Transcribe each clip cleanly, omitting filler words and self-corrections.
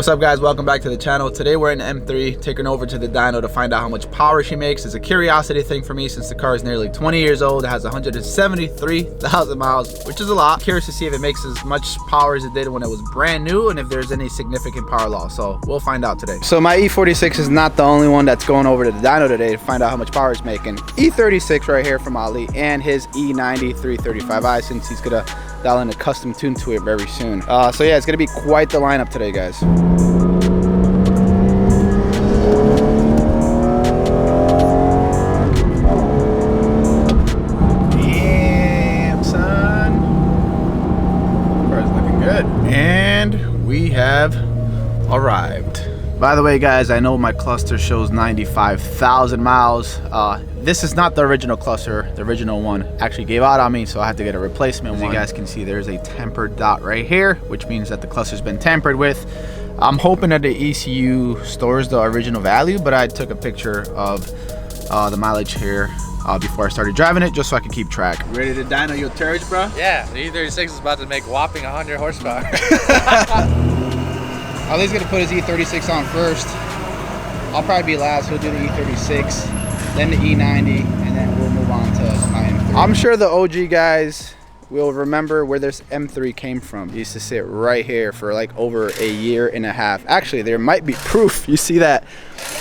What's up guys, welcome back to the channel. Today we're in M3, taking over to the dyno to find out how much power she makes. It's a curiosity thing for me since the car is nearly 20 years old. It has 173,000 miles, which is a lot. Curious to see if it makes as much power as it did when it was brand new and if there's any significant power loss. So we'll find out today. So my E46 is not the only one that's going over to the dyno today to find out how much power it's making. E46 right here from Ali and his E90 335i, since he's gonna dial in a custom tune to it very soon. So yeah, it's gonna be quite the lineup today, guys. Damn, son. Car's looking good. And we have arrived. By the way, guys, I know my cluster shows 95,000 miles. This is not the original cluster. The original one actually gave out on me, so I had to get a replacement one. As you guys can see, there's a tempered dot right here, which means that the cluster's been tampered with. I'm hoping that the ECU stores the original value, but I took a picture of the mileage here before I started driving it, just so I could keep track. Ready to dyno your turds, bro? Yeah, the E36 is about to make whopping 100 horsepower. Ali's gonna put his E36 on first. I'll probably be last. He'll do the E36, then the E90, and then we'll move on to my M3. I'm sure the OG guys will remember where this M3 came from. It used to sit right here for like over a year and a half. Actually, there might be proof. You see that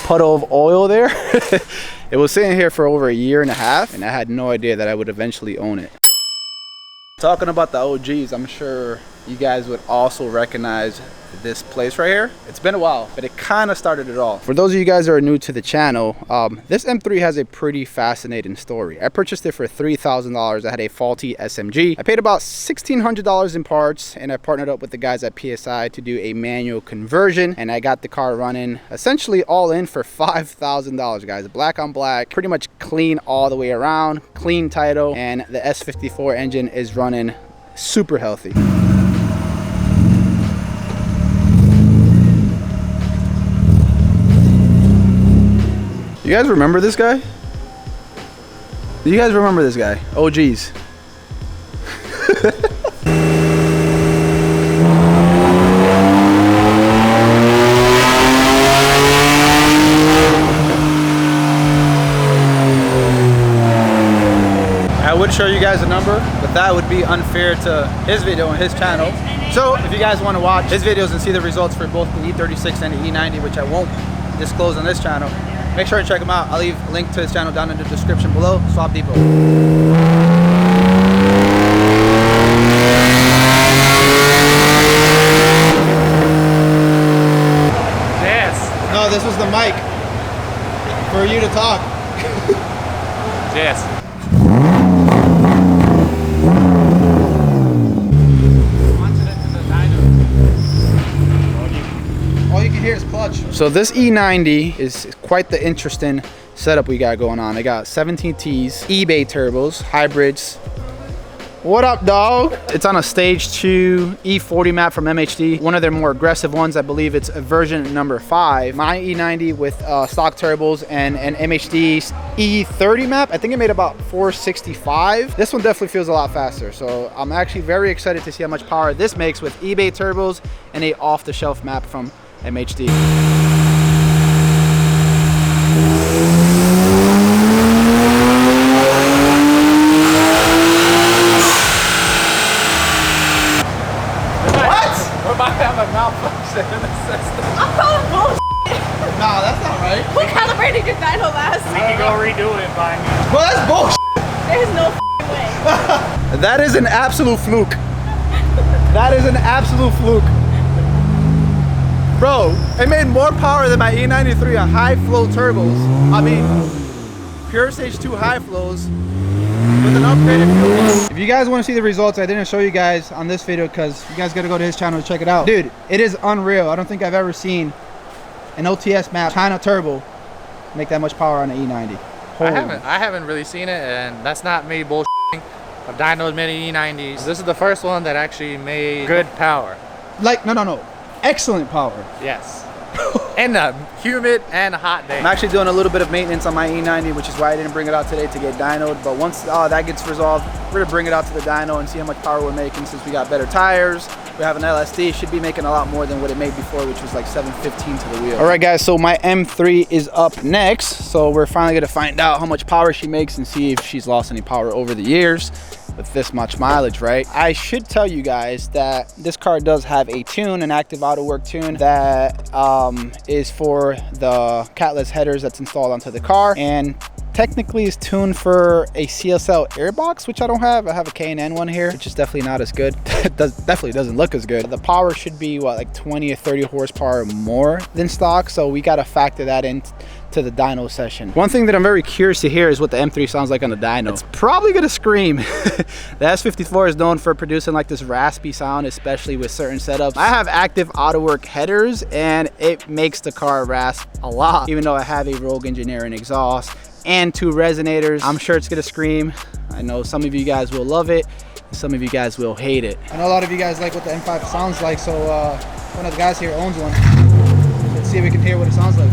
puddle of oil there? It was sitting here for over a year and a half, and I had no idea that I would eventually own it. Talking about the OGs, I'm sure you guys would also recognize this place right here. It's been a while, but it kind of started it all. For those of you guys that are new to the channel, this M3 has a pretty fascinating story. I purchased it for $3,000. I had a faulty SMG. I paid about $1,600 in parts, and I partnered up with the guys at PSI to do a manual conversion, and I got the car running essentially all in for $5,000, guys. Black on black, pretty much clean all the way around, clean title, and the S54 engine is running super healthy. You guys remember this guy? Do you guys remember this guy? OGs. I would show you guys a number, but that would be unfair to his video on his channel. So if you guys want to watch his videos and see the results for both the E36 and the E90, which I won't disclose on this channel, make sure to check him out. I'll leave a link to his channel down in the description below. Swap Depot. Yes. No, this was the mic for you to talk. Yes. All you can hear is clutch. So this E90 is quite the interesting setup we got going on. I got 17Ts, eBay turbos, hybrids. What up, dog? It's on a stage 2 E40 map from MHD. One of their more aggressive ones. I believe it's version number 5. My E90 with stock turbos and an MHD E30 map. I think it made about 465. This one definitely feels a lot faster. So I'm actually very excited to see how much power this makes with eBay turbos and a off-the-shelf map from MHD. We might have a malfunction in the system. I'm calling bullshit. Nah, that's not right. We calibrated your dyno last We week. can go redo it by me. Well, that's bullshit. There's no way. That is an absolute fluke. That is an absolute fluke. Bro, it made more power than my E93 on high flow turbos. I mean, pure stage 2 high flows with an upgraded fuel line. If you guys want to see the results, I didn't show you guys on this video because you guys got to go to his channel to check it out. Dude, it is unreal. I don't think I've ever seen an OTS map China turbo make that much power on an E90. I haven't really seen it, and that's not me bullshitting. I've dynoed many E90s. This is the first one that actually made good power. Like, no. Excellent power. Yes. And a humid and hot day. I'm actually doing a little bit of maintenance on my E90, which is why I didn't bring it out today to get dynoed. But once that gets resolved, we're gonna bring it out to the dyno and see how much power we're making, since we got better tires, We have an LSD, should be making a lot more than what it made before, which was like 715 to the wheel. All right guys, so my M3 is up next. So we're finally gonna find out how much power she makes and see if she's lost any power over the years with this much mileage, right? I should tell you guys that this car does have a tune, an active auto work tune that is for the catless headers that's installed onto the car, and technically is tuned for a CSL airbox, which I don't have. I have a K&N one here, which is definitely not as good. It definitely doesn't look as good. The power should be what, like 20 or 30 horsepower more than stock, so we got to factor that in to the dyno session. One thing that I'm very curious to hear is what the M3 sounds like on the dyno. It's probably gonna scream. The S54 is known for producing like this raspy sound, especially with certain setups. I have active auto work headers and it makes the car rasp a lot, even though I have a Rogue Engineering exhaust and 2 resonators. I'm sure it's gonna scream. I know some of you guys will love it, some of you guys will hate it. I know a lot of you guys like what the M5 sounds like, so one of the guys here owns one. Let's see if we can hear what it sounds like.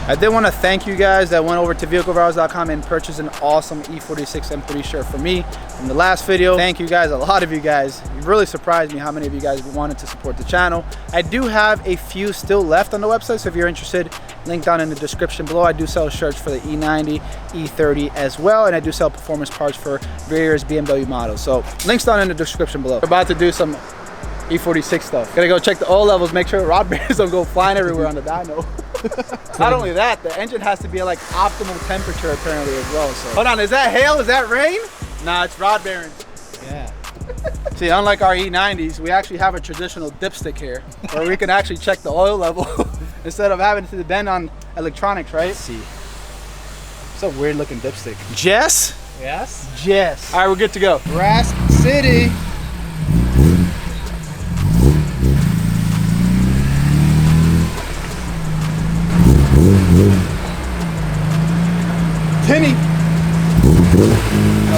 I did want to thank you guys that went over to vehiclevarals.com and purchased an awesome E46 M3 shirt for me from the last video. Thank you guys, a lot of you guys. You really surprised me how many of you guys wanted to support the channel. I do have a few still left on the website, so if you're interested, link down in the description below. I do sell shirts for the E90, E30 as well, and I do sell performance parts for various BMW models. So links down in the description below. We're about to do some E46 stuff. Gotta go check the oil levels, make sure rod bearings don't go flying everywhere on the dyno. Not only that, the engine has to be at like optimal temperature apparently as well. So hold on, is that hail? Is that rain? Nah, it's rod bearings. Yeah. See, unlike our E90s, we actually have a traditional dipstick here where we can actually check the oil level instead of having to depend on electronics, right? Let's see. It's a weird looking dipstick. Jess? Yes? Jess. All right, we're good to go. Rasp City. Tinny.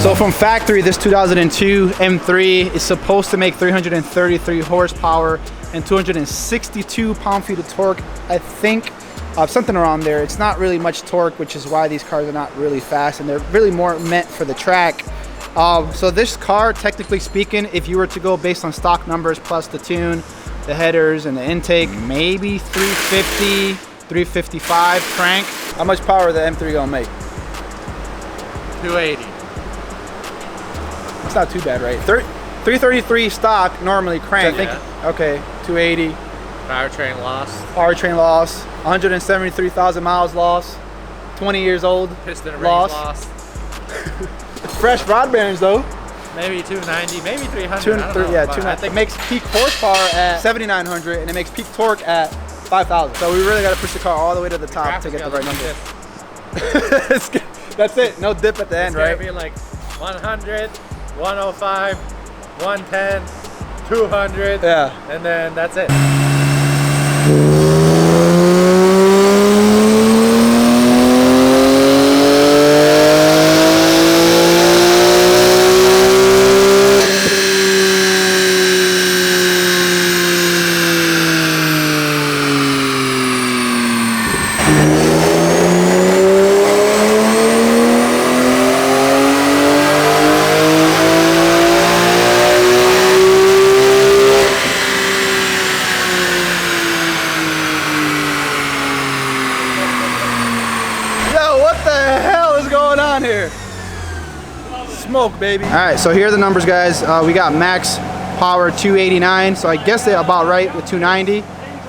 So from factory, this 2002 M3 is supposed to make 333 horsepower and 262 pound-feet of torque. I think something around there. It's not really much torque, which is why these cars are not really fast, and they're really more meant for the track. So this car, technically speaking, if you were to go based on stock numbers plus the tune, the headers, and the intake, maybe 350, 355 crank. How much power the M3 gonna make? 280. It's not too bad, right? 333 stock normally crank. Yeah. Okay, 280. Powertrain lost. Powertrain loss. 173,000 miles lost. 20 years old. Piston rings lost. It's fresh rod bearings though. Maybe 290, maybe 300. Yeah, 290. It makes peak horsepower at 7,900 and it makes peak torque at 5,000. So we really got to push the car all the way to the top to get the right number. That's it. No dip at the end, right? It's gonna be like 100, 105, 110, 200. Yeah. And then that's it. Smoke, baby. All right, so here are the numbers, guys. We got max power 289, so I guess they're about right with 290.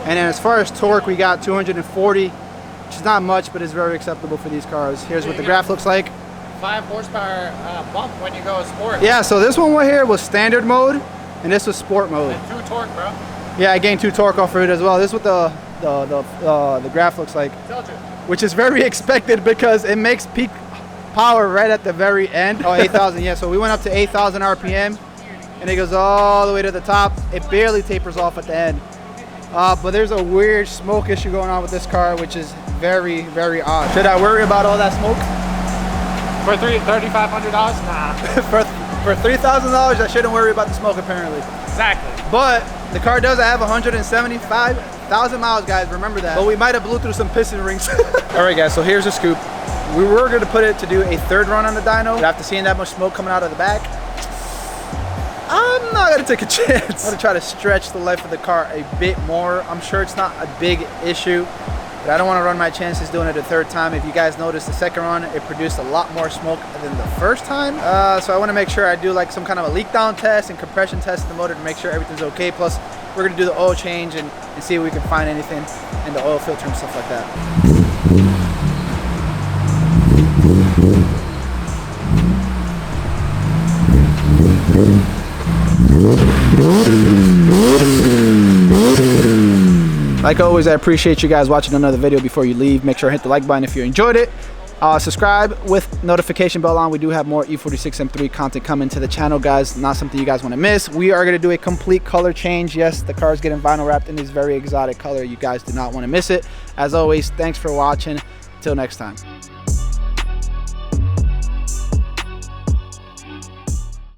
And then as far as torque, we got 240, which is not much, but it's very acceptable for these cars. Here's what the graph looks like. 5 horsepower bump when you go sport. Yeah, so this one right here was standard mode, and this was sport mode. And 2 torque, bro. Yeah, I gained 2 torque off of it as well. This is what the graph looks like. Told you. Which is very expected because it makes peak power right at the very end. Oh, 8,000, yeah, so we went up to 8,000 RPM and it goes all the way to the top. It barely tapers off at the end. But there's a weird smoke issue going on with this car, which is very, very odd. Should I worry about all that smoke? For $3,500? Nah. for $3,000, I shouldn't worry about the smoke apparently. Exactly. But the car does have 175,000 miles, guys, remember that. But we might have blew through some piston rings. All right, guys, so here's the scoop. We were going to put it to do a third run on the dyno, but after seeing that much smoke coming out of the back, I'm not gonna take a chance. I'm gonna try to stretch the life of the car a bit more. I'm sure it's not a big issue, but I don't want to run my chances doing it a third time. If you guys noticed, the second run, it produced a lot more smoke than the first time. So I want to make sure I do like some kind of a leak down test and compression test of the motor to make sure everything's okay. Plus, we're gonna do the oil change and see if we can find anything in the oil filter and stuff like that. Like always, I appreciate you guys watching another video. Before you leave, make sure to hit the like button if you enjoyed it. Subscribe with notification bell on. We do have more E46 M3 content coming to the channel, guys. Not something you guys want to miss. We are going to do a complete color change. Yes, the car is getting vinyl wrapped in this very exotic color. You guys do not want to miss it. As always, thanks for watching. Till next time.